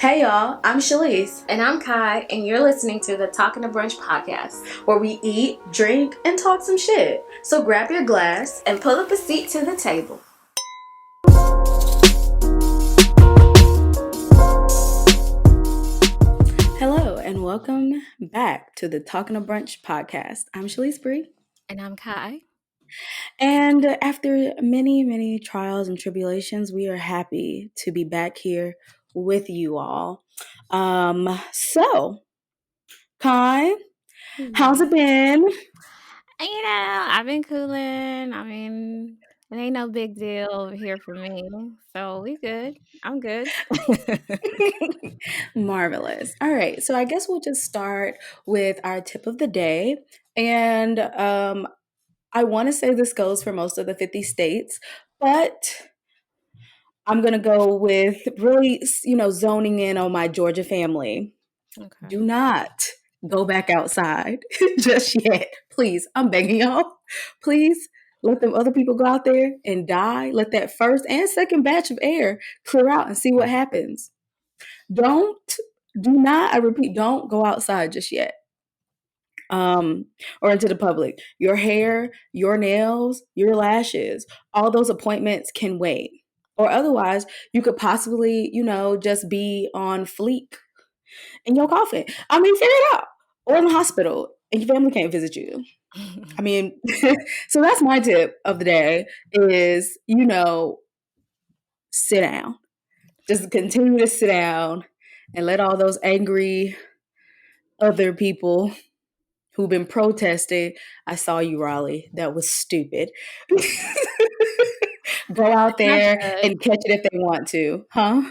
Hey y'all, I'm Chalyce, And I'm Kai, and you're listening to the Talking to Brunch podcast. where we eat, drink, and talk some shit. So grab your glass. And pull up a seat to the table. Hello, and welcome back to the Talking to Brunch podcast. I'm Chalyce Bree. And I'm Kai. And after many trials and tribulations, we are happy to be back here with you all. So, Kai, how's it been? I've been cooling. It ain't no big deal over here for me. So we good. I'm good. Marvelous. All right, so I guess we'll just start with our tip of the day. And I want to say this goes for most of the 50 states, but I'm going to go with really, zoning in on my Georgia family. Okay. Do not go back outside just yet. Please, I'm begging y'all. Please let them other people go out there and die. Let that first and second batch of air clear out and see what happens. Do not, I repeat, don't go outside just yet. Or into the public. Your hair, your nails, your lashes, all those appointments can wait. Or otherwise, you could possibly, just be on fleek in your coffin. Figure it out. Or in the hospital, and your family can't visit you. So that's my tip of the day is, sit down. Just continue to sit down and let all those angry other people who've been protesting. I saw you, Raleigh. That was stupid. Go out there and catch it if they want to. Huh?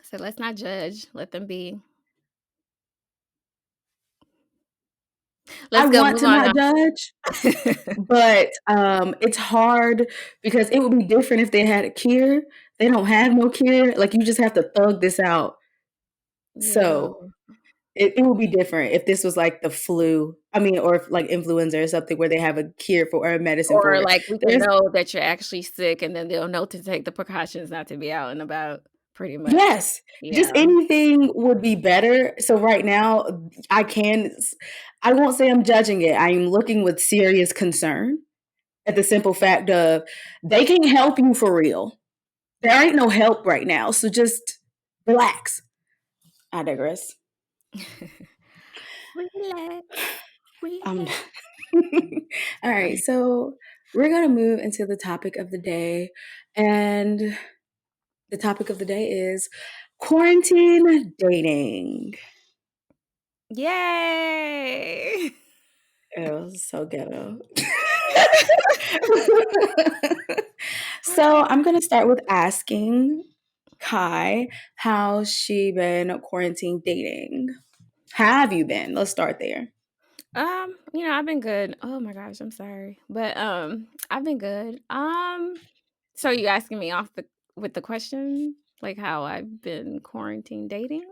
So let's not judge. Let them be. I want to not judge, but it's hard because it would be different if they had a cure. They don't have no cure. Like, you just have to thug this out. Yeah. So it would be different if this was like the flu. Or if, like, influenza or something where they have a cure for or a medicine for it. Or like we can know that you're actually sick, and then they'll know to take the precautions not to be out and about. Pretty much. Yes. Yeah. Just anything would be better. So right now, I won't say I'm judging it. I am looking with serious concern at the simple fact of they can't help you for real. There ain't no help right now. So just relax. I digress. Relax. All right. So we're going to move into the topic of the day. And the topic of the day is quarantine dating. Yay! It was so ghetto. So I'm going to start with asking Kai, how's she been quarantine dating? Have you been? Let's start there. I've been good. Oh my gosh, I'm sorry. But I've been good. So you asking me with the question, like how I've been quarantine dating?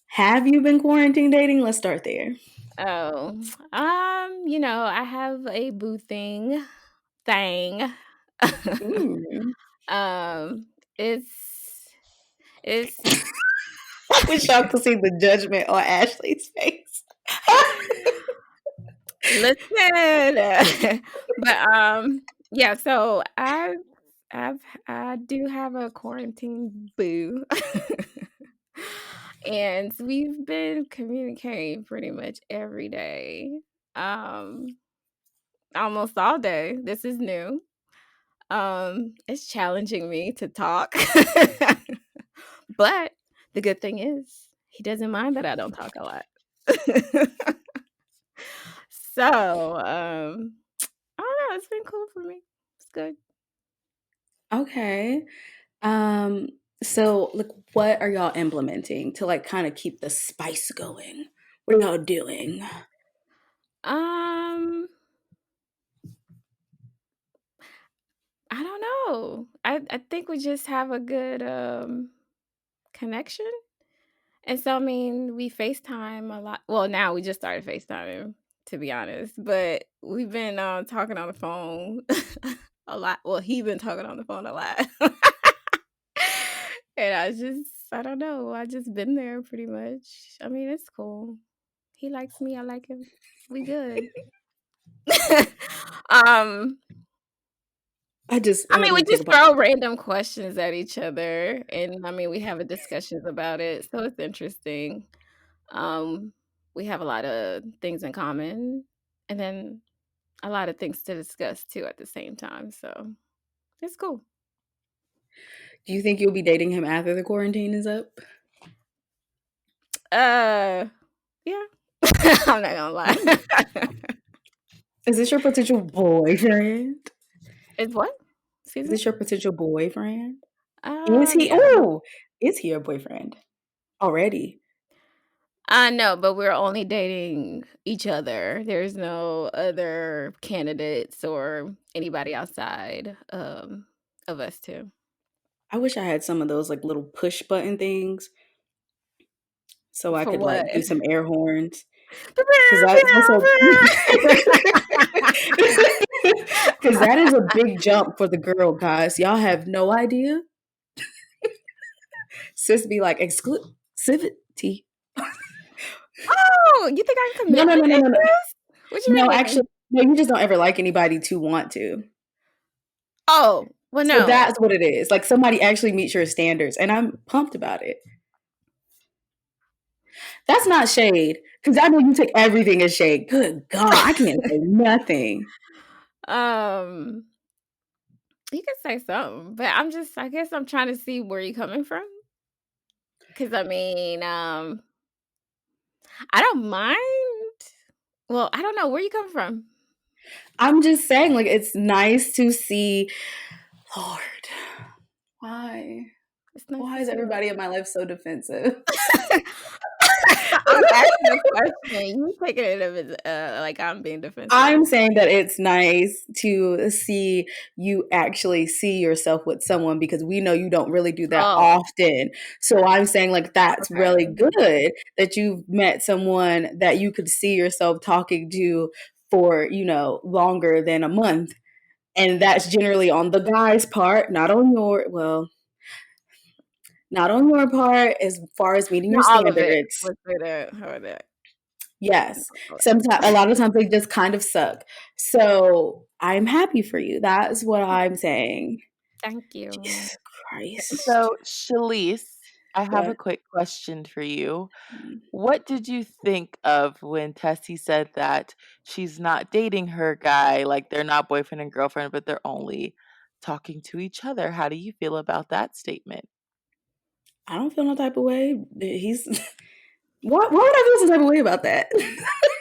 Have you been quarantine dating? Let's start there. Oh, I have a boo thing. Mm. It's I wish y'all could see the judgment on Ashley's face. Listen. But yeah, so I do have a quarantine boo. And we've been communicating pretty much every day. Almost all day. This is new. It's challenging me to talk. But the good thing is he doesn't mind that I don't talk a lot. So, I don't know, it's been cool for me. It's good. Okay. So, like, what are y'all implementing to, like, kind of keep the spice going? What are y'all doing? I don't know. I think we just have a good connection. And so we FaceTime a lot. Well, now we just started FaceTiming, to be honest. But we've been talking on the phone a lot. Well, he been talking on the phone a lot. And I don't know. I just been there pretty much. I mean, it's cool. He likes me. I like him. We good. um, I I don't mean, we even think just about. throw random questions at each other, and I mean, we have a discussions about it, so it's interesting. Um, we have a lot of things in common, and then a lot of things to discuss too at the same time. So it's cool. Do you think you'll be dating him after the quarantine is up? Uh, yeah. I'm not gonna lie. Oh. Is this your potential boyfriend? It's what? Excuse Is me? this your potential boyfriend? Is he? Yeah. Oh, is he your boyfriend already? No, but we're only dating each other. There's no other candidates or anybody outside, of us 2. I wish I had some of those like little push button things so I For could what? like do some air horns because that's a because that is a big jump for the girl, guys. Y'all have no idea. Sis be like exclusivity. Oh, you think I'm No, no, commitment no, no, no, no. issues? What you No, actually, mean? no. You just don't ever like anybody to want to. Oh, well, So no. that's what it is. Like somebody actually meets your standards, and I'm pumped about it. That's not shade because I know you take everything as shade. Good God, I can't say nothing. Um, you can say something, but I guess I'm trying to see where you're coming from. Because I mean, I don't mind. Well, I don't know where you come from. I'm just saying, like, it's nice to see. Lord, why? It's nice Why to is see what. everybody in my life so defensive? I'm asking a question. You taking it as like I'm being defensive. I'm saying that it's nice to see you actually see yourself with someone because we know you don't really do that Oh, often. So I'm saying like that's really okay. good that you've met someone that you could see yourself talking to for, longer than a month. And that's generally on the guy's part, not on your part as far as meeting your Not all of it. standards. Let's say that. How about that? Yes. Sometimes a lot of times they just kind of suck. So I'm happy for you. That's what I'm saying. Thank you. Jesus Christ. So, Chalyce, I have a What? quick question for you. What did you think of when Tessie said that she's not dating her guy, like they're not boyfriend and girlfriend, but they're only talking to each other? How do you feel about that statement? I don't feel no type of way. He's why would I feel some type of way about that?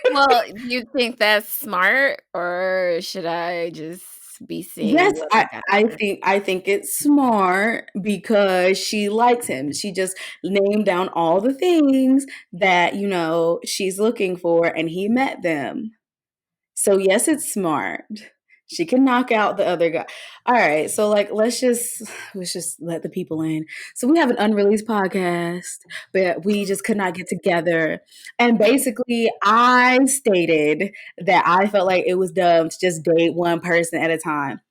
Well, do you think that's smart, or should I just be seeing Yes, what I I, got I after? think I think it's smart because she likes him. She just named down all the things that, she's looking for and he met them. So yes, it's smart. She can knock out the other guy. All right, so like let's just let the people in. So we have an unreleased podcast, but we just could not get together. And basically, I stated that I felt like it was dumb to just date one person at a time.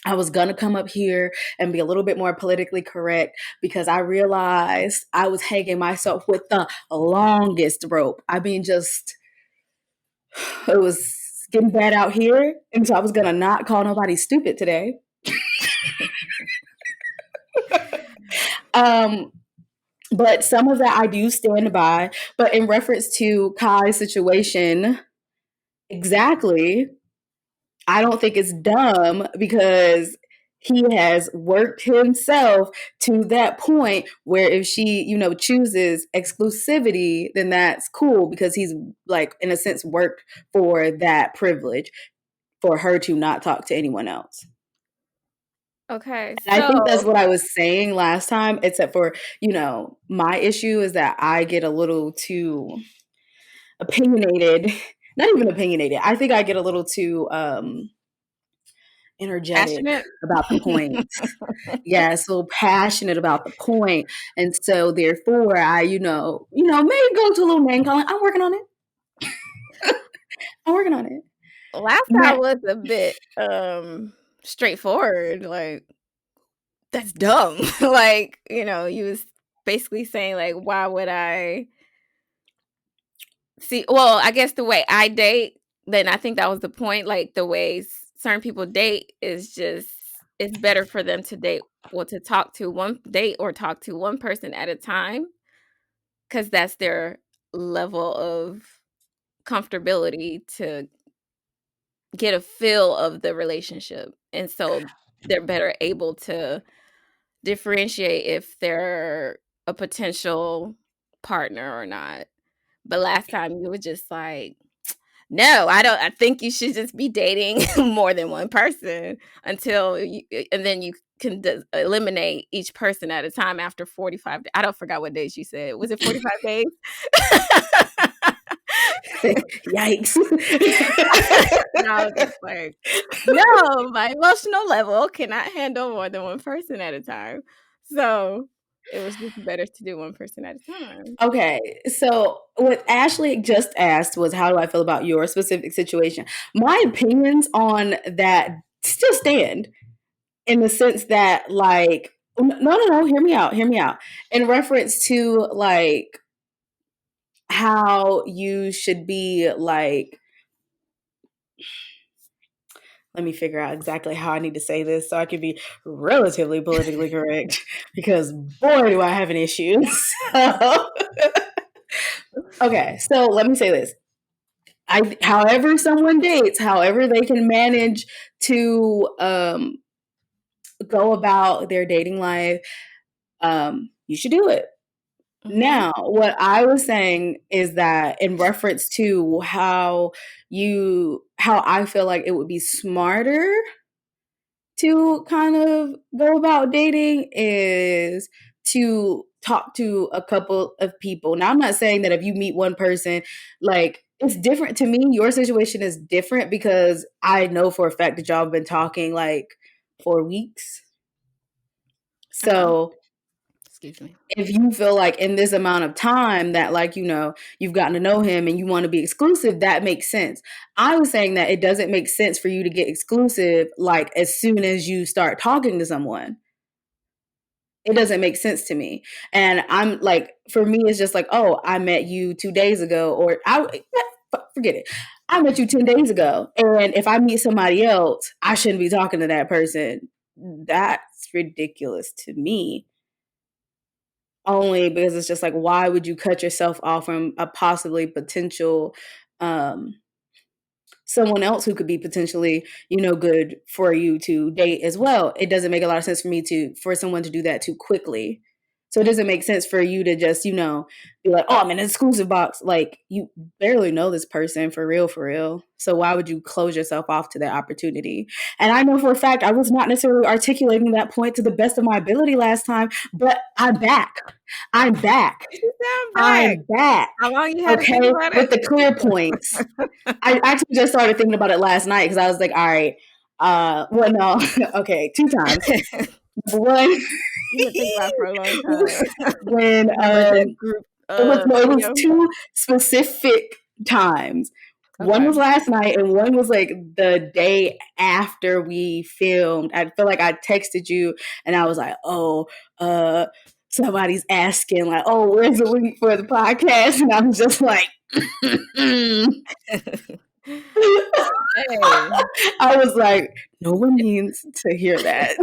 I was going to come up here and be a little bit more politically correct because I realized I was hanging myself with the longest rope. I mean, just, it was getting bad out here. And so I was going to not call nobody stupid today. Um, but some of that I do stand by. But in reference to Kai's situation, exactly, I don't think it's dumb because he has worked himself to that point where if she, chooses exclusivity, then that's cool because he's like in a sense worked for that privilege for her to not talk to anyone else. Okay, And I think that's so what I was saying last time, except for, my issue is that I get a little too opinionated. Not even opinionated. I think I get a little too energetic passionate. about the point. Yeah, so passionate about the point. And so therefore I, may go to a little name calling. I'm working on it. I'm working on it. Last time Matt, was a bit straightforward. Like that's dumb. Like you was basically saying like, why would I see? Well, I guess the way I date, then I think that was the point. Like the way certain people date is just it's better for them to date, well, to talk to one person at a time, because that's their level of comfortability to get a feel of the relationship, and so they're better able to differentiate if they're a potential partner or not. But last time you were just like, no, I don't. I think you should just be dating more than one person and then you can eliminate each person at a time after 45 days. I don't forgot what days you said. Was it 45 days? Yikes. No, I was just like, no, my emotional level cannot handle more than one person at a time. So it was just better to do one person at a time. Okay, so what Ashley just asked was, how do I feel about your specific situation? My opinions on that still stand, in the sense that, like, no, hear me out. In reference to, like, how you should be, like, let me figure out exactly how I need to say this so I can be relatively politically correct, because boy, do I have an issue. Okay, so let me say this. However someone dates, however they can manage to go about their dating life, you should do it. Mm-hmm. Now, what I was saying is that, in reference to how I feel like it would be smarter to kind of go about dating, is to talk to a couple of people. Now, I'm not saying that if you meet one person, like, it's different to me. Your situation is different because I know for a fact that y'all have been talking like 4 weeks. So, excuse me. if you feel like in this amount of time that, like, you've gotten to know him and you want to be exclusive, that makes sense. I was saying that it doesn't make sense for you to get exclusive like as soon as you start talking to someone. It doesn't make sense to me. And I'm like, for me, it's just like, oh, I met you 2 days ago, or forget it. I met you 10 days ago. And if I meet somebody else, I shouldn't be talking to that person. That's ridiculous to me. Only because it's just like, why would you cut yourself off from a possibly potential someone else who could be potentially, good for you to date as well? It doesn't make a lot of sense for me for someone to do that too quickly. So it doesn't make sense for you to just, be like, oh, I'm in an exclusive box. Like, you barely know this person for real. So why would you close yourself off to that opportunity? And I know for a fact I was not necessarily articulating that point to the best of my ability last time, but I'm back. I'm back. How long you had to think about it? With the clear points. I actually just started thinking about it last night because I was like, all right, well, no, okay, 2 times. One, you been thinking about it for a long time. when it was 2 specific times. Okay. One was last night, and one was like the day after we filmed. I feel like I texted you, and I was like, "Oh, somebody's asking, like, oh, where's the link for the podcast?" And I'm just like, I was like, no one needs to hear that.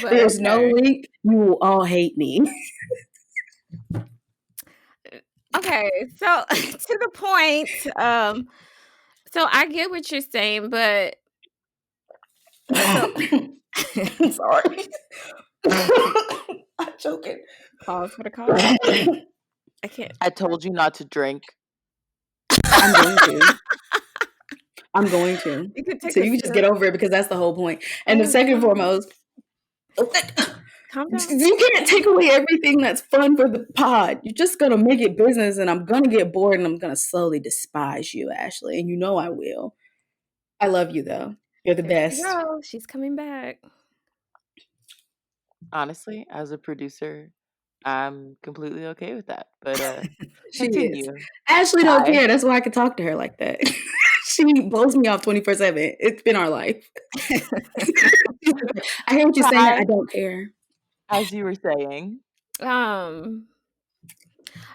There's no link. You will all hate me. Okay, so to the point. So I get what you're saying, but I'm sorry. I'm choking. Pause for the call. I can't. I told you not to drink. I'm going to. You can just get over it, because that's the whole point. And the second and foremost, you can't take away everything that's fun for the pod. You're just going to make it business, and I'm going to get bored, and I'm going to slowly despise you, Ashley. And you know I will. I love you, though. You're the best. She's coming back. Honestly, as a producer, I'm completely okay with that. But she continue. Is. Ashley don't care. That's why I can talk to her like that. She blows me off 24/7. It's been our life. I hear what you're saying. I don't care. as you were saying.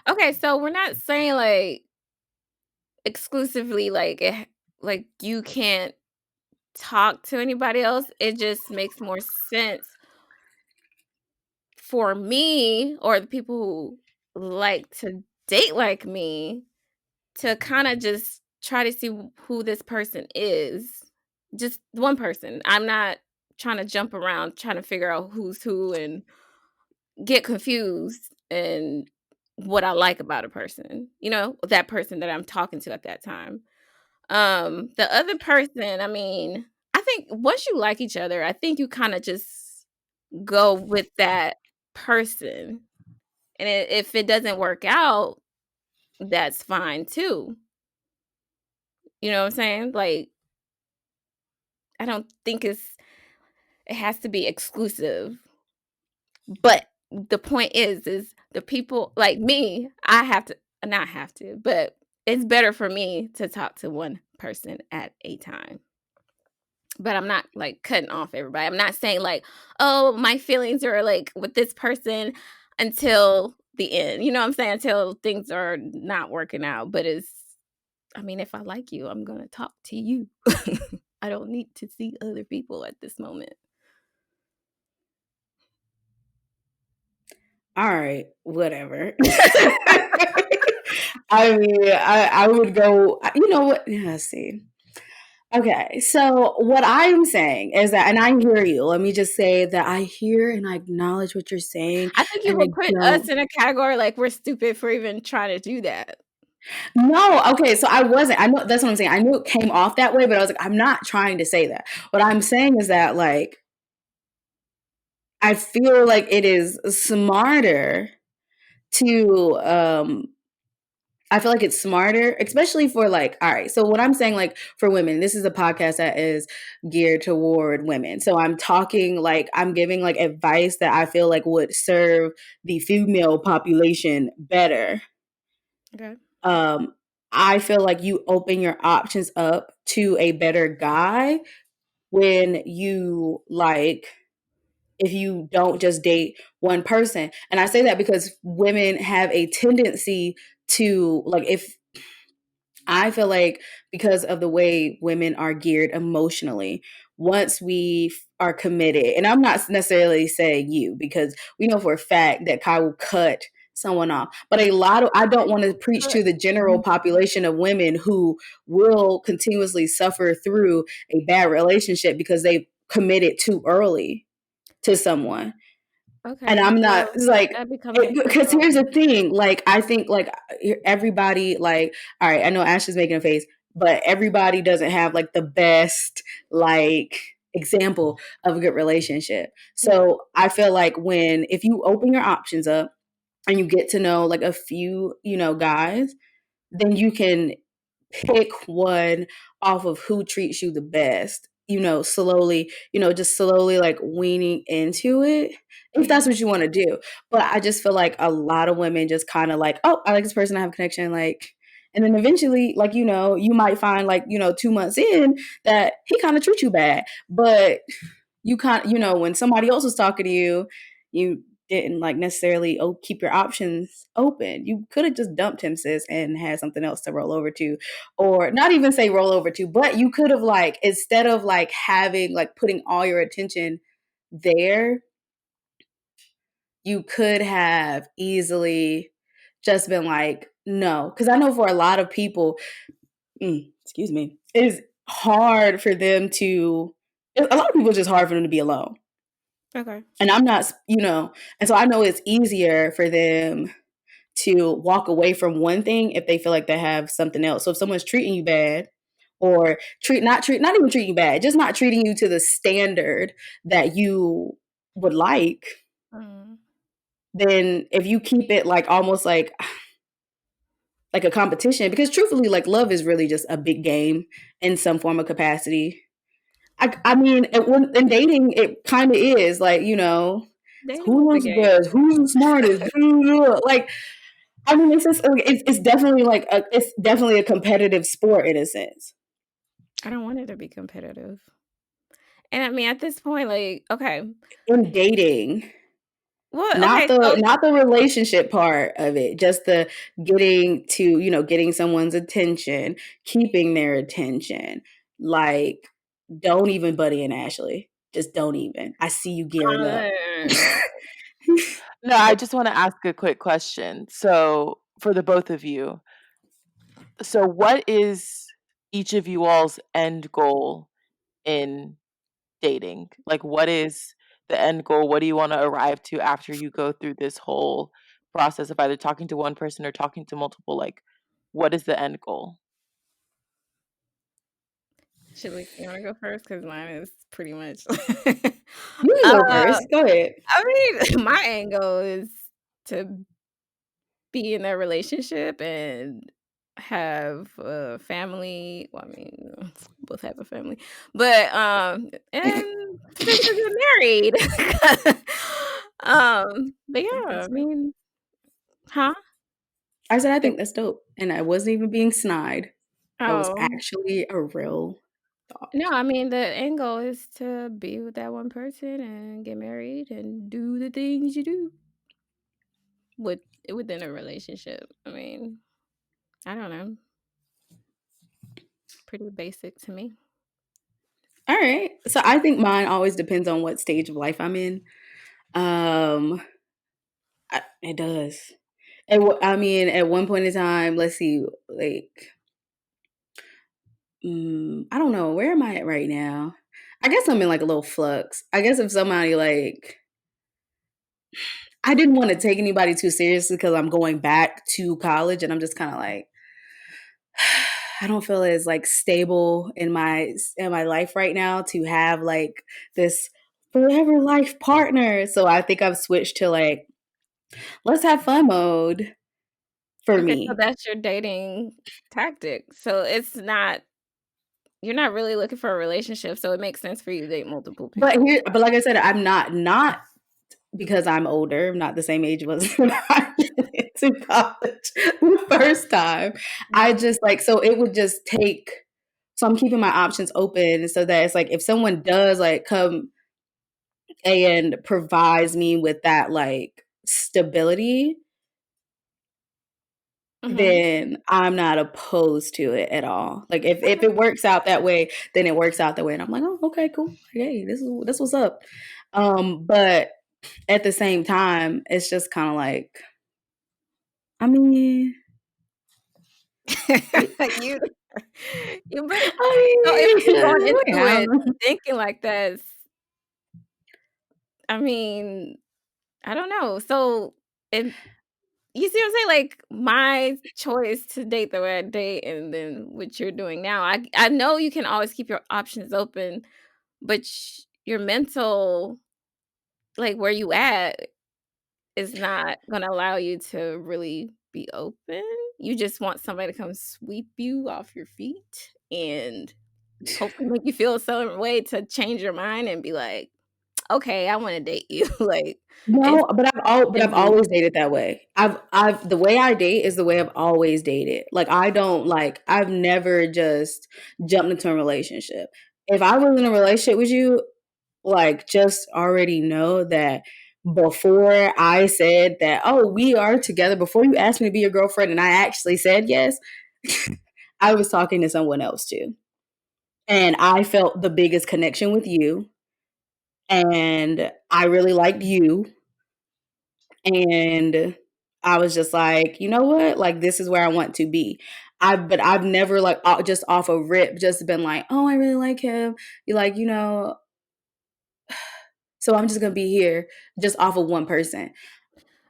Okay, so we're not saying like exclusively like you can't talk to anybody else. It just makes more sense for me or the people who like to date like me to kind of just try to see who this person is. Just one person. I'm not trying to jump around trying to figure out who's who and get confused and what I like about a person, that person that I'm talking to at that time. The other person, I mean, I think once you like each other, I think you kind of just go with that person. And if it doesn't work out, that's fine too. You know what I'm saying? Like, I don't think it has to be exclusive. But the point is the people like me, I have to not have to, but it's better for me to talk to one person at a time. But I'm not like cutting off everybody. I'm not saying like, oh, my feelings are like with this person until the end. You know what I'm saying? Until things are not working out. But I mean, if I like you, I'm going to talk to you. I don't need to see other people at this moment. All right, whatever. I mean, I would go, you know what? Yeah, let's see. Okay, so what I am saying is that, and I hear you. Let me just say that I hear and I acknowledge what you're saying, I think you and I would put us don't. in a category like we're stupid for even trying to do that. No, okay, so I wasn't. I know that's what I'm saying. I knew it came off that way, but I was like, I'm not trying to say that. What I'm saying is that, like, I feel like it is smarter to I feel like it's smarter, especially for like, all right. So what I'm saying, like for women, this is a podcast that is geared toward women. So I'm talking like I'm giving like advice that I feel like would serve the female population better. Okay. Um, I feel like you open your options up to a better guy when you like if you don't just date one person. And I say that because women have a tendency to like if I feel like because of the way women are geared emotionally, once we are committed, and I'm not necessarily saying you because we know for a fact that Kai will cut someone off. But a lot of, I don't want to preach to the general population of women who will continuously suffer through a bad relationship because they've committed too early to someone. And Okay. I'm not Well, it's like that becomes a because here's the problem. thing, like I think like everybody like all right, I know Ash is making a face, but everybody doesn't have like the best like example of a good relationship. Yeah. So I feel like when if you open your options up and you get to know like a few, guys, then you can pick one off of who treats you the best, slowly, just slowly like weaning into it if that's Mhm. what you want to do. But I just feel like a lot of women just kind of like, oh, I like this person, I have a connection, like, and then eventually, like, you might find like, 2 months in that he kind of treats you bad. But you can't, when somebody else was talking to you, you didn't like necessarily keep your options open. You could have just dumped him, sis, and had something else to roll over to, or not even say roll over to, but you could have like instead of like having like putting all your attention there, you could have easily just been like, no, because I know for a lot of people, excuse me, it's hard for them to. A lot of people, it's just hard for them to be alone. Okay. And I'm not, and so I know it's easier for them to walk away from one thing if they feel like they have something else. So if someone's treating you bad or not even treating you bad, just not treating you to the standard that you would Mm. then if you keep it like almost like a competition, because truthfully, like love is really just a big game in some form of capacity. I mean, in dating, it kind of is like, Dating who is a looks the game. best, who's the smartest, like, I mean, it's just it's definitely like it's definitely a competitive sport in a sense. I don't want it to be competitive. And I mean, at this point, like, okay, In dating, Well, Not okay, so the relationship part of it, just the getting to, getting someone's attention, keeping their attention. Like, don't even buddy and Ashley. Just don't even. I see you gearing up. no. No, I just want to ask a quick question. So, for the both of you, so what is each of you all's end goal in dating? Like, what is the end goal? What do you want to arrive to after you go through this whole process of either talking to one person or talking to multiple? Like, what is the end goal? Chalyce, you wanna go first? Because mine is pretty much You can go uh, first. Go ahead. I mean, my angle is to be in a relationship and have a family. Well, I mean, both have a family, but and potentially get married. But I think yeah, I that's dope. mean, huh? I said I Say think that's dope. And I wasn't even being snide. That was oh, actually a real no, thought. I mean, the end goal is to be with that one person and get married and do the things you do with within a relationship. I mean, I don't know. Pretty basic to me. All right. So I think mine always depends on what stage of life I'm in. Um, it does. I mean, at one point in time, let's see, like, I don't know, where am I at right now? I guess I'm in like a little flux. I guess if somebody like, I didn't want to take anybody too seriously because I'm going back to college, and I'm just kind of like, I don't feel as like stable in my life right now to have like this forever life partner. So I think I've switched to like, let's have fun mode for Okay, so me. that's your dating tactic. So it's not you're not really looking for a relationship, so it makes sense for you to date multiple people. But like I said, I'm not because I'm older, I'm not the same age was when I went into college the first time. I Mhm. just like, so it would just take, so I'm keeping my options open so that it's like if someone does like come and provides me with that like stability, Mhm. then I'm not opposed to it at all. Like if it works out that way, then it works out that way, and I'm like, oh, okay, cool. Hey, this what's up. But at the same time, it's just kind of like, I mean, it, You you but so if I you going mean, into yeah. it thinking like that, I mean, I don't know. So, and you see what I'm saying? Like my choice to date the way I date, and then what you're doing now. I know you can always keep your options open, but your mental, like where you at, is not gonna allow you to really be open. You just want somebody to come sweep you off your feet and hopefully make you feel a certain way to change your mind and be like, okay, I want to date you. Like, and No, but and I've move. always dated that way. I've the way I date is the way I've always dated. Like I don't like I've never just jumped into a relationship. If I was in a relationship with you, like just already know that before I said that, oh, we are together, before you asked me to be your girlfriend and I actually said yes, I was talking to someone else too. And I felt the biggest connection with you. And I really liked you. And I was just like, you know what? Like, this is where I want to be. But I've never like just off a rip, just been like, oh, I really like him. You like, so I'm just gonna be here just off of one person.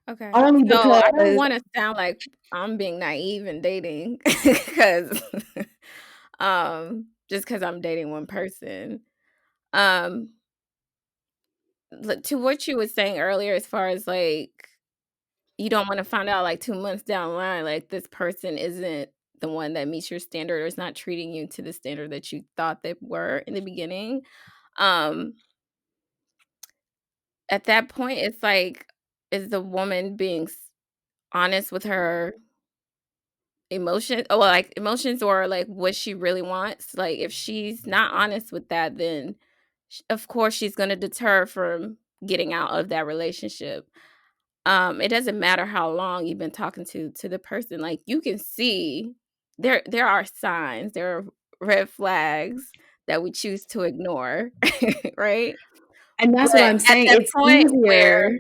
Okay. Only So I don't because want to sound like I'm being naive in dating because just because I'm dating one person. Um to what you were saying earlier as far as like you don't want to find out like 2 months down the line like this person isn't the one that meets your standard or is not treating you to the standard that you thought they were in the beginning. Um at that point it's like is the woman being honest with her emotion or like emotions or like what she really wants. Like if she's not honest with that, then of course she's going to deter from getting out of that relationship. it doesn't matter how long you've been talking to the person. Like, you can see there are signs, there are red flags that we choose to ignore, right? And that's what But I'm at saying. that It's point where easier.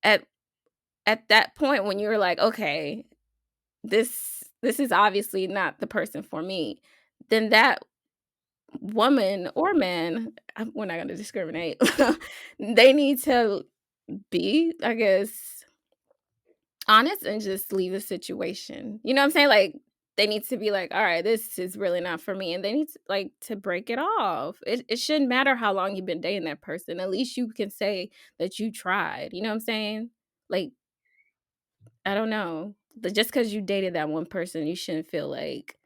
at at that point when you're like, okay, this is obviously not the person for me, then that woman or man, we're not going to discriminate. They need to be, I guess, honest and just leave the situation. You know what I'm saying? Like, they need to be like, all right, this is really not for me. And they need to, like, to break it off. It shouldn't matter how long you've been dating that person. At least you can say that you tried. You know what I'm saying? Like, I don't know. Just because you dated that one person, you shouldn't feel like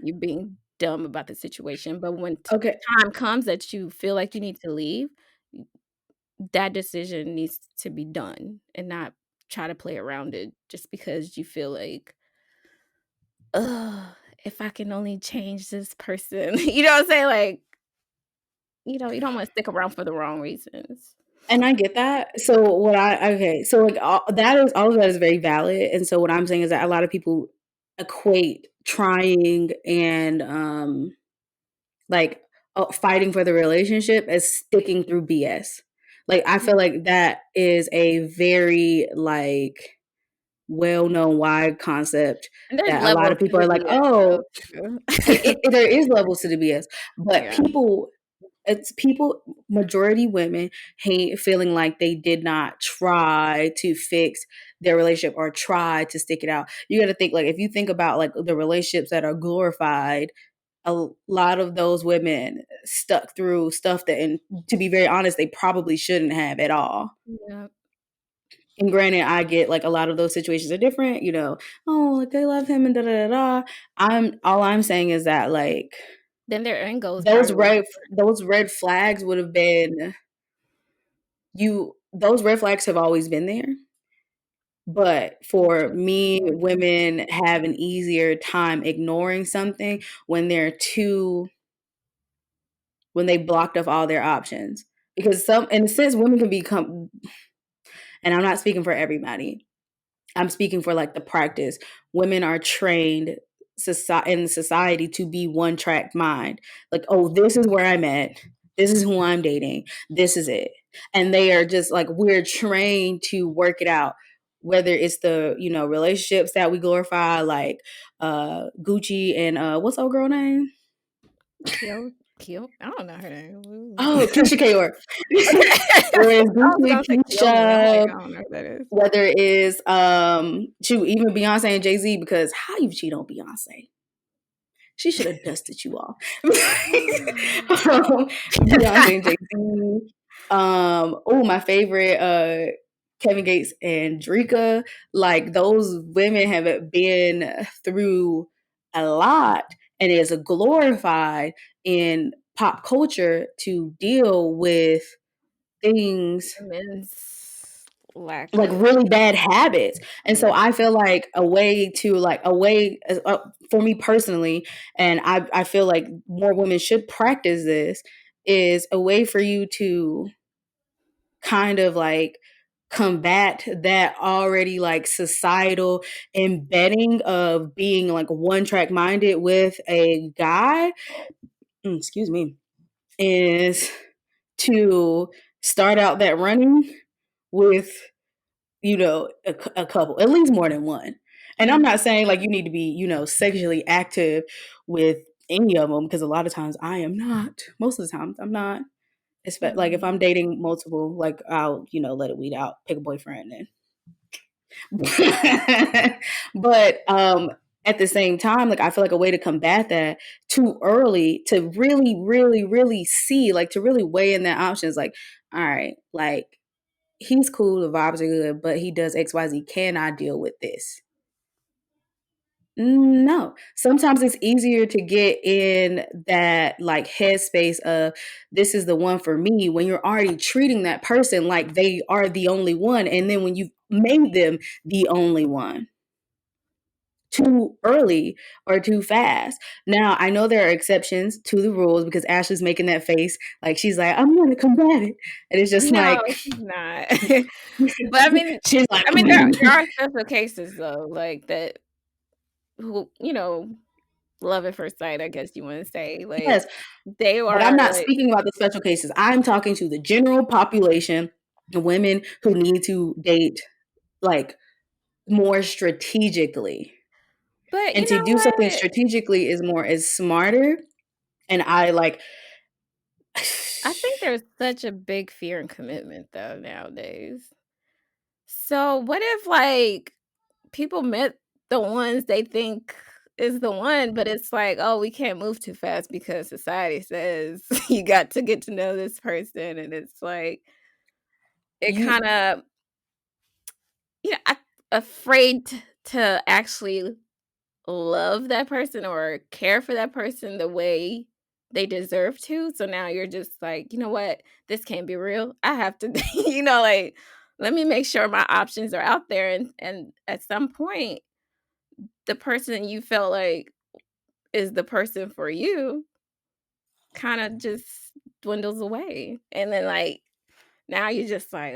you're being dumb about the situation. But when Okay. time comes that you feel like you need to leave, that decision needs to be done and not try to play around it just because you feel like, oh, if I can only change this person. You know what I'm saying? Like, you don't want to stick around for the wrong reasons. And I get that. So what I okay, so like that is all of that is very valid. And so what I'm saying is that a lot of people equate trying and like fighting for the relationship as sticking through BS. Like I feel like that is a very like well-known wide concept And there's that a lot levels of to people the are like, BS oh, though too. there is levels to the BS, but Yeah. people, majority women hate feeling like they did not try to fix their relationship or try to stick it out. You got to think, like, if you think about like the relationships that are glorified, a lot of those women stuck through stuff that, and to be very honest, they probably shouldn't have at all. Yeah. And granted, I get like a lot of those situations are different, you know, oh, like they love him and da da da da. I'm saying is that like Then their end goals probably those red flags would have been those red flags have always been there. But for just me, ignored them. women have an easier time ignoring something when when they blocked off all their options. Because in a sense, women can become, and I'm not speaking for everybody, I'm speaking for like the practice. Women are trained in society to be one track mind. Like, oh, this is where I'm at. This is who I'm dating. This is it. And they are just like, we're trained to work it out. Whether it's the, relationships that we glorify, like Gucci and what's old girl name? Kyo? I don't know her name. Oh, Keisha Kayor. Okay. Whereas I was Gucci, gonna say Kiyomi. I'm like, Keisha, I don't know who that is. whether it is shoot, even Beyonce and Jay-Z, because how you cheat on Beyonce? She should have dusted you off. Beyonce and Jay-Z. Oh, my favorite, Kevin Gates and Drika. Like those women have been through a lot, and it is glorified in pop culture to deal with things Women's lack like of really bad habits. And so yeah. I feel like a way for me personally, and I feel like more women should practice this, is a way for you to kind of like combat that already like societal embedding of being like one track minded with a guy. Excuse me. Is to start out that running with a couple, at least more than one. And I'm not saying like you need to be, sexually active with any of them, because a lot of times I am not. Most of the times I'm not. Like if Mhm. I'm dating multiple, like I'll, let it weed out, pick a boyfriend and but at the same time, like I feel like a way to combat that too early, to really, really, really see, like to really weigh in their options, like, all right, like he's cool, the vibes are good, but he does XYZ. Can I deal with this? No. Sometimes it's easier to get in that like headspace of this is the one for me when you're already treating that person like they are the only one. And then when you've made them the only one, too early or too fast. Now, I know there are exceptions to the rules because Ashley's making that face like she's like, I'm going to combat it. And it's just No, like, she's not. But she's like, there are special cases though, like that who, love at first sight, I guess you want to say. Like yes, they but I'm are not like, speaking about the special cases. I'm talking to the general population of women who need to date like more strategically. but And you to know do something what? strategically is smarter. And I like I think there's such a big fear in commitment though nowadays. So what if like people met the ones they think is the one, but it's like, oh, we can't move too fast because society says you got to get to know this person, and it's like it you kind of, afraid to actually love that person or care for that person the way they deserve to. So now you're just like, you know what? This can't be real. I have to, like, let me make sure my options are out there. And at some point, the person you felt like is the person for you kind of just dwindles away. And then, like, now you're just like,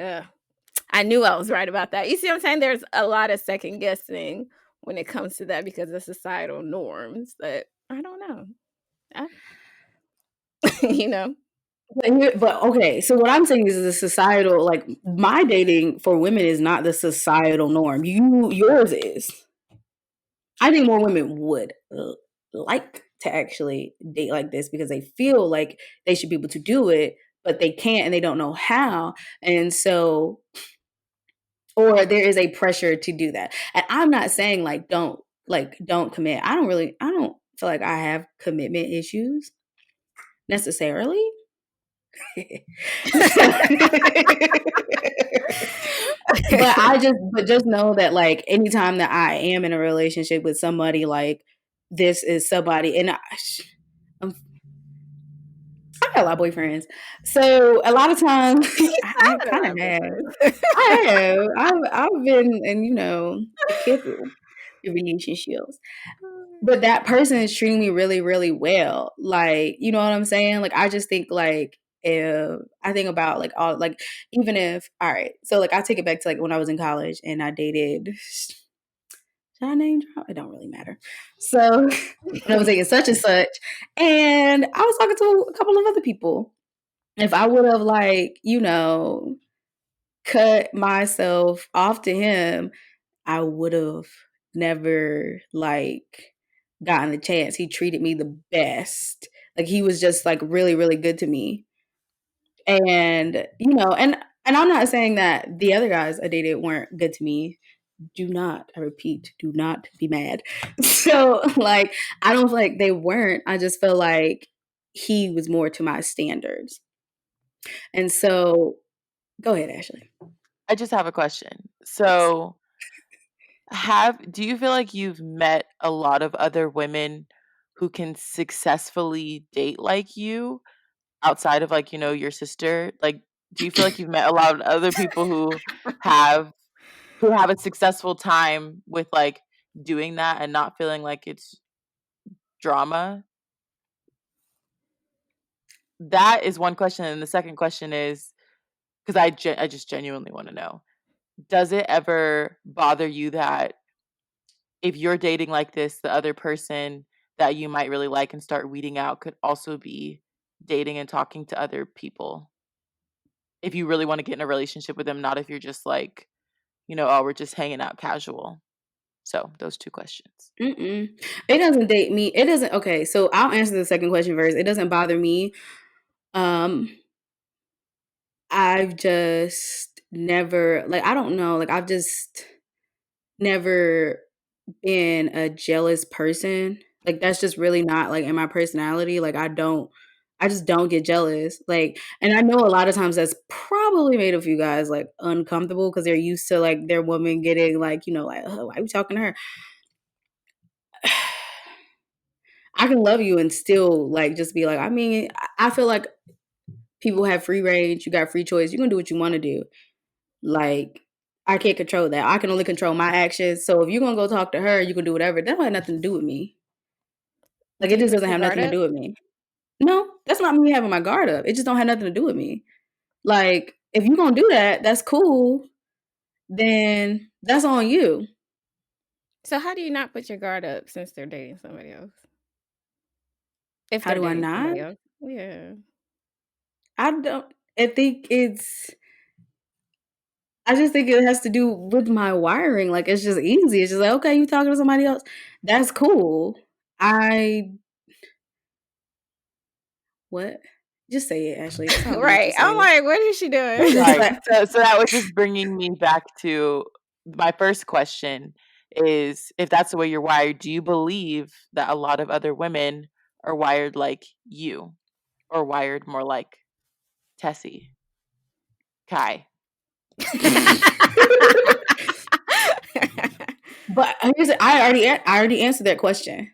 I knew I was right about that. You see what I'm saying? There's a lot of second guessing when it comes to that because of societal norms that I don't know. I, you know. but okay, so what I'm saying is the societal like my dating for women is not the societal norm. Yours is. I think more women would like to actually date like this because they feel like they should be able to do it, but they can't and they don't know how. And so, or there is a pressure to do that. And I'm not saying don't commit. I don't feel like I have commitment issues necessarily. So, but just know that like anytime that I am in a relationship with somebody, like this is somebody, and I'm, I got a lot of boyfriends, so a lot of times I I kind of love have. it. I have. I've been in a couple relationships. But that person is treating me really, really well. Like, you know what I'm saying? Like, I just think like if I think about like all like even if all right, so like I take it back to like when I was in college and I dated. Should I name drop? It don't really matter. So when I was dating such and such, and I was talking to a couple of other people. If I would have like cut myself off to him, I would have never like gotten the chance. He treated me the best. Like he was just like really, really good to me. And and I'm not saying that the other guys I dated weren't good to me. Do not, I repeat, do not be mad. So like I don't feel like they weren't. I just feel like he was more to my standards. And so go ahead, Ashley. I just have a question. Yes. So, do you feel like you've met a lot of other women who can successfully date like you outside of like, your sister? Like, do you feel like you've met a lot of other people have who have a successful time with like doing that and not feeling like it's drama? That is one question, and the second question is because I just genuinely want to know. Does it ever bother you that if you're dating like this, the other person that you might really like and start weeding out could also be dating and talking to other people? If you really want to get in a relationship with them, not if you're just like, oh, we're just hanging out casual. So, those two questions. Mm-mm. It doesn't date me. It doesn't. Okay, so I'll answer the second question first. It doesn't bother me. Um, I've just never like I don't know. Like I've just never been a jealous person. Like that's just really not like in my personality. Like I just don't get jealous. Like, and I know a lot of times that's probably made a few guys like uncomfortable because they're used to like their woman getting like, like, oh, why are you talking to her? I can love you and still like just be like, I mean, I feel like people have free range, you got free choice, you can do what you want to do. Like, I can't control that. I can only control my actions. So if you're gonna go talk to her, you can do whatever. That don't have nothing to do with me. Like Do it you just put doesn't your have guard nothing to up? do with me. No, that's not me having my guard up. It just don't have nothing to do with me. Like if you're gonna do that, that's cool. Then that's on you. So how do you not put your guard up since they're dating somebody else? If How they're do I dating not? somebody else. Yeah. I don't. I think it's. I just think it has to do with my wiring. Like it's just easy. It's just like, okay, you talking to somebody else. That's cool. I what? Just say it, Ashley. Tell me. Right. Just say I'm it. like, what is she doing? I'm just Right. like, So that was just bringing me back to my first question is if that's the way you're wired, do you believe that a lot of other women are wired like you or wired more like Tessie, Kai? but I already answered that question.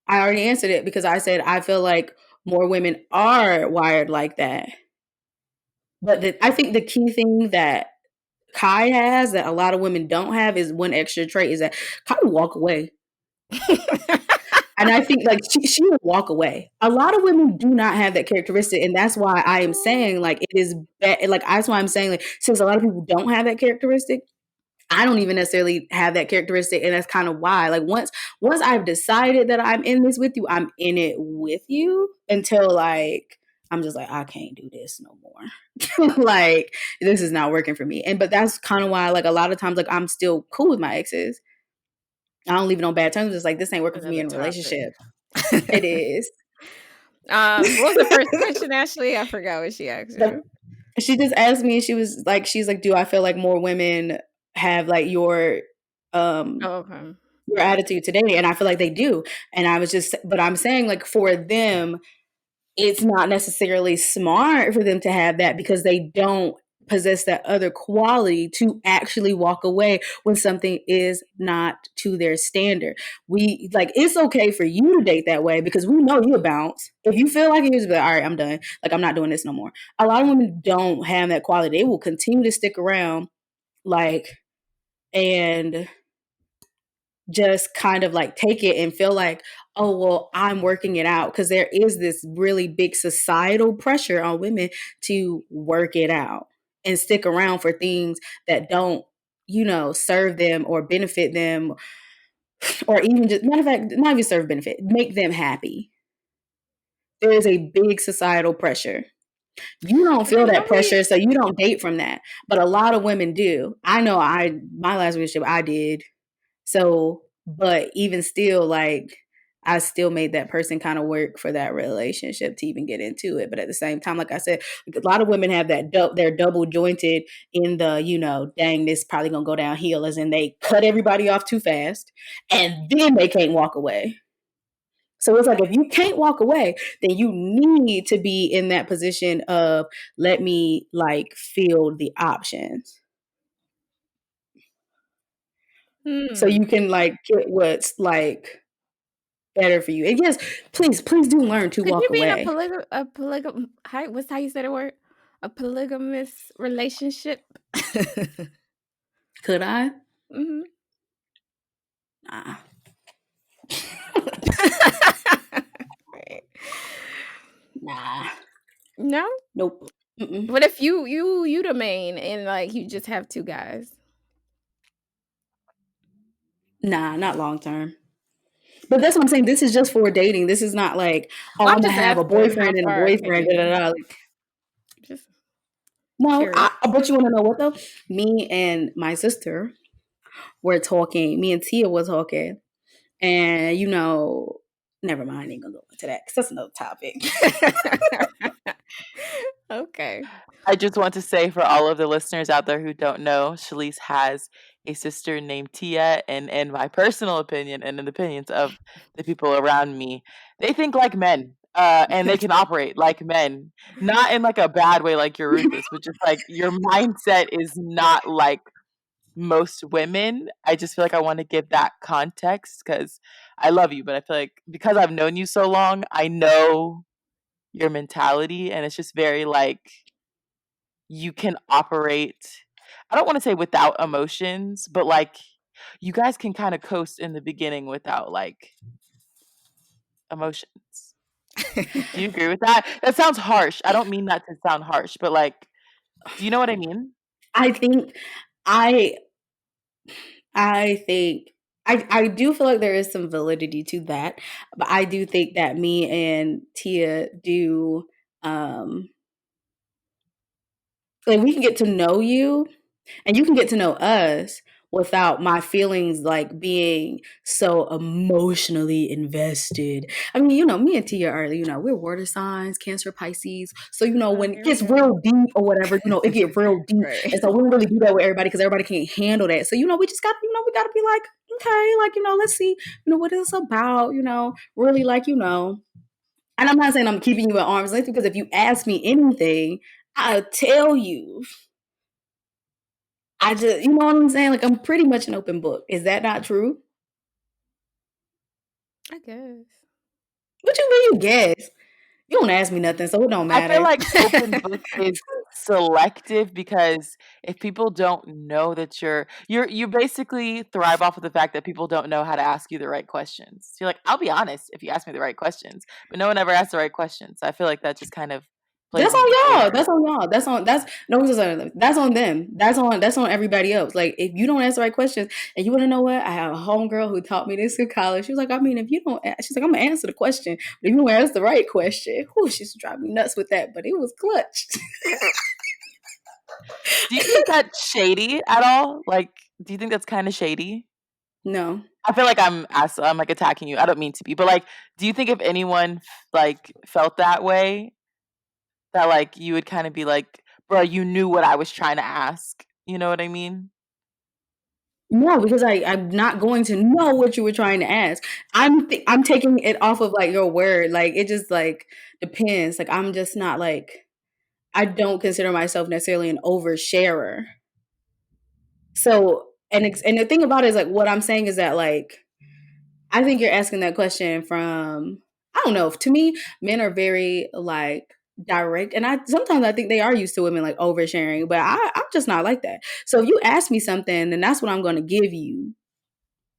I already answered it because I said I feel like more women are wired like that. But I think the key thing that Kai has that a lot of women don't have is one extra trait is that Kai will walk away. And I think like she will walk away. A lot of women do not have that characteristic, and that's why I am saying like it is like that's why I'm saying like since a lot of people don't have that characteristic, I don't even necessarily have that characteristic, and that's kind of why. Like once I've decided that I'm in this with you, I'm in it with you until like I'm just like I can't do this no more. Like this is not working for me. And but that's kind of why like a lot of times like I'm still cool with my exes. I don't leave it on bad terms. It's like this ain't working for me Another in a topic. relationship. It is. What was the first question, Ashley? I forgot what she asked The, you. she just asked me. She's like, do I feel like more women have like um Oh, okay. your attitude today? And I feel like they do. And I was just, but I'm saying like for them, it's not necessarily smart for them to have that because they don't possess that other quality to actually walk away when something is not to their standard. We like it's okay for you to date that way because we know you'll bounce. If you feel like it, you just be like, all right, I'm done. Like I'm not doing this no more. A lot of women don't have that quality. They will continue to stick around like and just kind of like take it and feel like, oh, well, I'm working it out. Because there is this really big societal pressure on women to work it out and stick around for things that don't, serve them or benefit them, or even just, matter of fact, not even serve benefit, make them happy. There is a big societal pressure. You don't But feel then that don't we pressure, so you don't date from that. But a lot of women do. I know my last relationship, I did. So, but even still, like, I still made that person kind of work for that relationship to even get into it. But at the same time, like I said, a lot of women have that they're double jointed in the, dang, this probably gonna go downhill, as in they cut everybody off too fast and then they can't walk away. So it's like if you can't walk away, then you need to be in that position of let me like field the options. So hmm. you can like get what's like better for you. And yes, please do learn to Could you walk be in a away. what's how you said the word? A polygamous relationship? Could I? Mhm. Nah. Right. Nah. No? Nope. Mm-mm. What if you the main and like you just have two guys? Nah, not long term. But that's what I'm saying. This is just for dating. This is not like, oh, Well, I'm I'm gonna just have a asking how boyfriend and a far it could boyfriend. Da, be. da, da. Like, Just no, curious. but you want to know what though? Me and my sister were talking. Me and Tia were talking, and never mind. I ain't gonna go into that because that's another topic. Okay. I just want to say for all of the listeners out there who don't know, Chalyce has a sister named Tia, and in my personal opinion, and in the opinions of the people around me, they think like men, and they can operate like men, not in like a bad way, like you're ruthless, but just like your mindset is not like most women. I just feel like I want to give that context because I love you, but I feel like because I've known you so long, I know your mentality, and it's just very like you can operate. I don't want to say without emotions, but like you guys can kind of coast in the beginning without like emotions. Do you agree with that? That sounds harsh. I don't mean that to sound harsh, but like, do you know what I mean? I think I I think I do feel like there is some validity to that, but I do think that me and Tia do like we can get to know you and you can get to know us without my feelings like being so emotionally invested. I mean, me and Tia are, we're water signs, Cancer, Pisces. So, Oh, when it here we gets go. real deep or whatever, it get real deep. Right. And so we don't really do that with everybody because everybody can't handle that. So, we just got, we got to be like, okay, like, let's see, what it's about, really like, and I'm not saying I'm keeping you at arm's length because if you ask me anything, I'll tell you. I just, you know what I'm saying? Like, I'm pretty much an open book. Is that not true? I guess. What you mean you guess? You don't ask me nothing, so it don't I feel matter. like open book is selective because if people don't know that you basically thrive off of the fact that people don't know how to ask you the right questions. So you're like, I'll be honest if you ask me the right questions, but no one ever asks the right questions. I feel like that just kind of plays That's in your on y'all. favor. That's on y'all. That's on them. That's on everybody else. Like if you don't ask the right questions, and you want to know what? I have a homegirl who taught me this in college. She was like, I mean, if you don't, she's like, I'm gonna answer the question, but if you don't ask the right question, whew, she used to drive me nuts with that. But it was clutch. Do you think that's shady at all? Like, do you think that's kind of shady? No, I feel like I'm like attacking you. I don't mean to be, but like, do you think if anyone like felt that way, that like you would kind of be like, bro, you knew what I was trying to ask. You know what I mean? no, because I'm not going to know what you were trying to ask. I'm taking it off of like your word. Like it just like depends. Like I'm just not like I don't consider myself necessarily an oversharer. So, and the thing about it is like what I'm saying is that like I think you're asking that question from I don't know. To me, men are very like direct, and I sometimes I think they are used to women like oversharing, but I'm just not like that. So if you ask me something, then that's what I'm going to give you.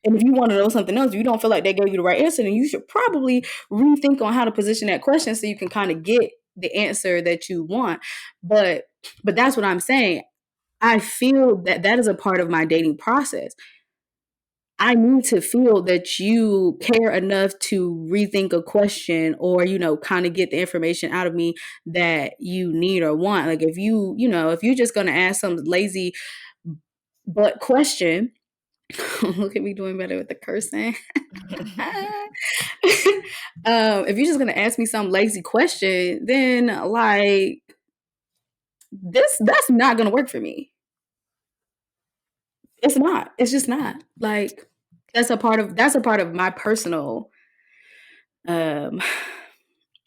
And if you want to know something else, you don't feel like they gave you the right answer, then you should probably rethink on how to position that question so you can kind of get the answer that you want. But that's what I'm saying. I feel that that is a part of my dating process. I need to feel that you care enough to rethink a question or, kind of get the information out of me that you need or want. Like if you're just going to ask some lazy but question, look at me doing better with the cursing. If you're just going to ask me some lazy question, then like that's not going to work for me. It's not. It's just not. Like that's a part of my personal um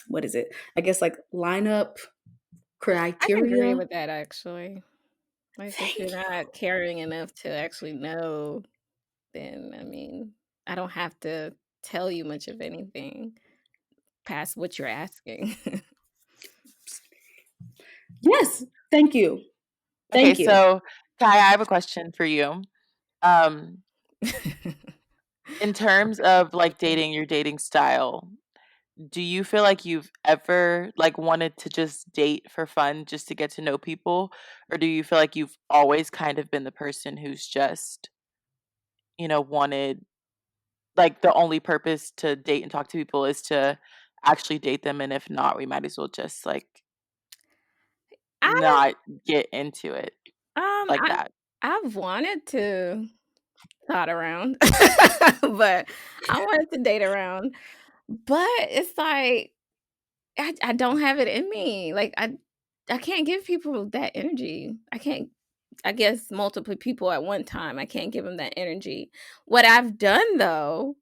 what is it? I guess like lineup I can agree criteria. with that actually. Like if you're Thank you. not caring enough to actually know, then I mean, I don't have to tell you much of anything past what you're asking. Yes. Thank you. Okay, Thank you. so Kai, I have a question for you. Um, in terms of like dating, your dating style, do you feel like you've ever like wanted to just date for fun just to get to know people? Or do you feel like you've always kind of been the person who's just, wanted like the only purpose to date and talk to people is to actually date them, and if not, we might as well just like I not get into it like I that. I've wanted to trot around, but I wanted to date around. But it's like I don't have it in me. Like I can't give people that energy. I can't I guess multiple people at one time. I can't give them that energy. What I've done though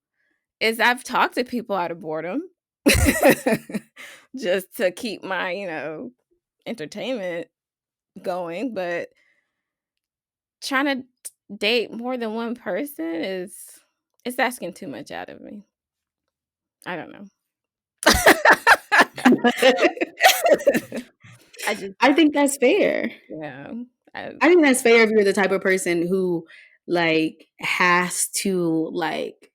is I've talked to people out of boredom just to keep my, entertainment going, but trying to date more than one person is it's asking too much out of me. I don't know. I just I think that's fair. yeah. I think that's fair if you're the type of person who like has to like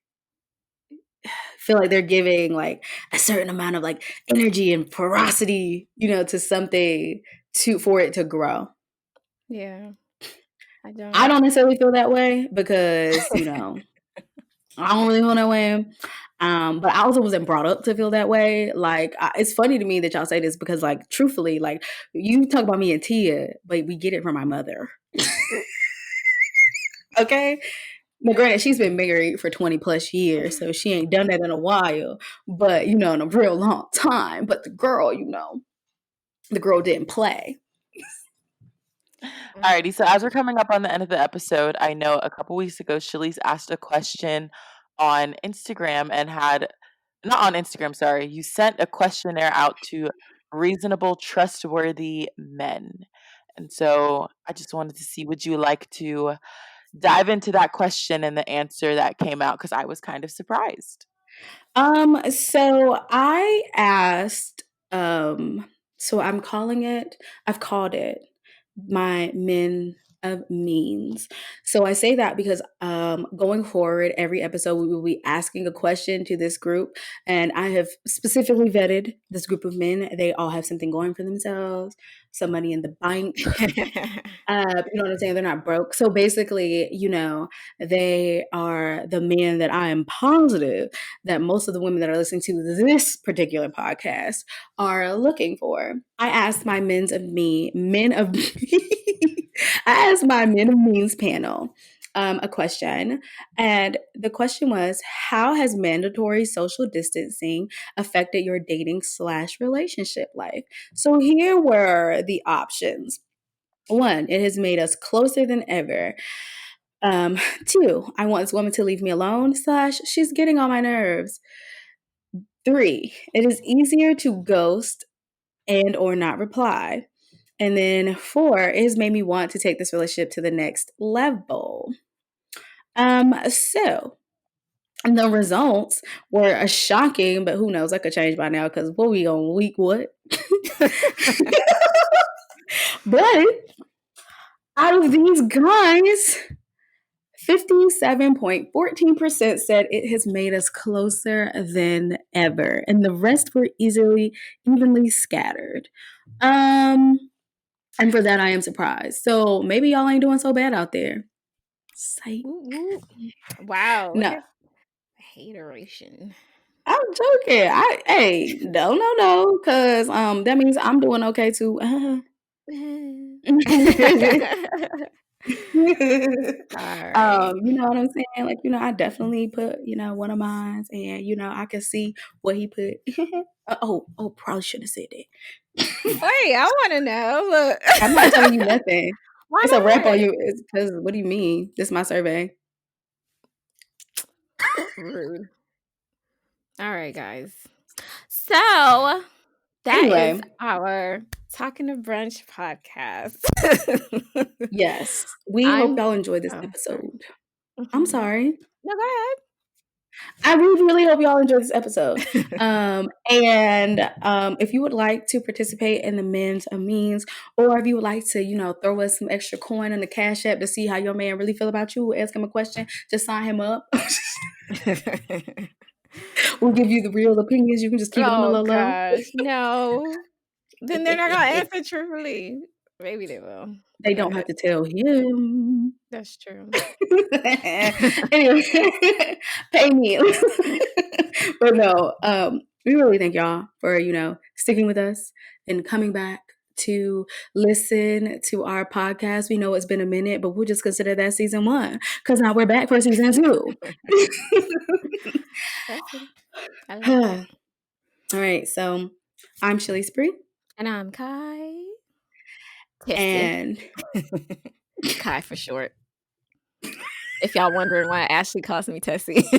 feel like they're giving like a certain amount of like energy and porosity, you know, to something for it to grow. Yeah. I don't necessarily feel that way because, you know, I don't really feel that way. But I also wasn't brought up to feel that way. Like, it's funny to me that y'all say this because, like, truthfully, like, you talk about me and Tia, but we get it from my mother. Okay? Now, granted, she's been married for 20 plus years, so she ain't done that in a while, but, you know, in a real long time. But the girl, you know, the girl didn't play. Alrighty, so as we're coming up on the end of the episode, I know a couple weeks ago, Chalyce asked a question on Instagram and not on Instagram, sorry, you sent a questionnaire out to reasonable, trustworthy men. And so I just wanted to see, would you like to dive into that question and the answer that came out? Because I was kind of surprised. So I asked, so I've called it my men of means. So I say that because going forward, every episode we will be asking a question to this group, and I have specifically vetted this group of men. They all have something going for themselves, some money in the bank. You know what I'm saying? They're not broke. So basically, you know, they are the men that I am positive that most of the women that are listening to this particular podcast are looking for. I asked my men of I asked my men of means panel a question. And the question was, how has mandatory social distancing affected your dating/relationship life? So here were the options. 1, it has made us closer than ever. 2, I want this woman to leave me alone / she's getting on my nerves. 3, it is easier to ghost and or not reply. And then 4, it has made me want to take this relationship to the next level. So the results were shocking, but who knows? I could change by now because what we on week what? But out of these guys, 57.14% said it has made us closer than ever, and the rest were evenly scattered. And for that, I am surprised. So maybe y'all ain't doing so bad out there. Psych. Wow, look No, at hateration. I'm joking. No, because that means I'm doing okay too. You know what I'm saying? Like, you know, I definitely put, you know, one of mine, and you know, I can see what he put. Probably shouldn't have said that. Wait, I want to know. Look, I'm not telling you nothing. why It's a wrap on not? you. It's because what do you mean? This is my survey. Rude. All right, guys. So that is Anyway, our Talking to Brunch podcast. yes, we hope y'all enjoyed this episode. I'm sorry. No, go ahead. I really, really hope y'all enjoyed this episode. And if you would like to participate in the men's of means, or if you would like to, you know, throw us some extra coin in the Cash App to see how your man really feel about you, ask him a question, just sign him up. We'll give you the real opinions. You can just keep it on the low. Gosh, no. Then they're not gonna answer truthfully. Maybe they will. They don't have to tell him. That's true. Anyway, pay me. But no, we really thank y'all for, you know, sticking with us and coming back to listen to our podcast. We know it's been a minute, but we'll just consider that season 1 because now we're back for season 2. I like that. All right, so I'm Chalyce Bree. And I'm Kai. And Kai for short. If y'all wondering why Ashley calls me Tessie. Go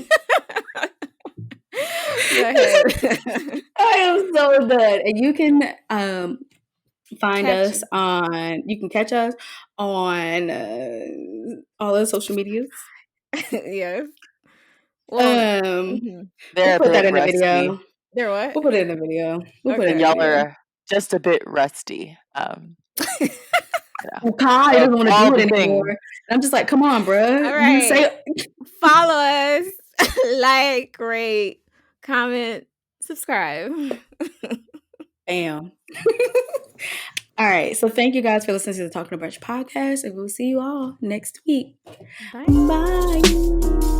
ahead. I am so done. And you can find us on, you can catch us on all the social medias. Yes. Well, They're we'll put a that bit in the rusty. video. They're what? We'll put it in the video. Y'all are just a bit rusty. Kai doesn't want to all do it the anymore. things. I'm just like, come on, bruh. All You right. say Follow us, like, rate, comment, subscribe. Bam. All right. So thank you guys for listening to the Talking to Brunch podcast, and we'll see you all next week. Bye. Bye.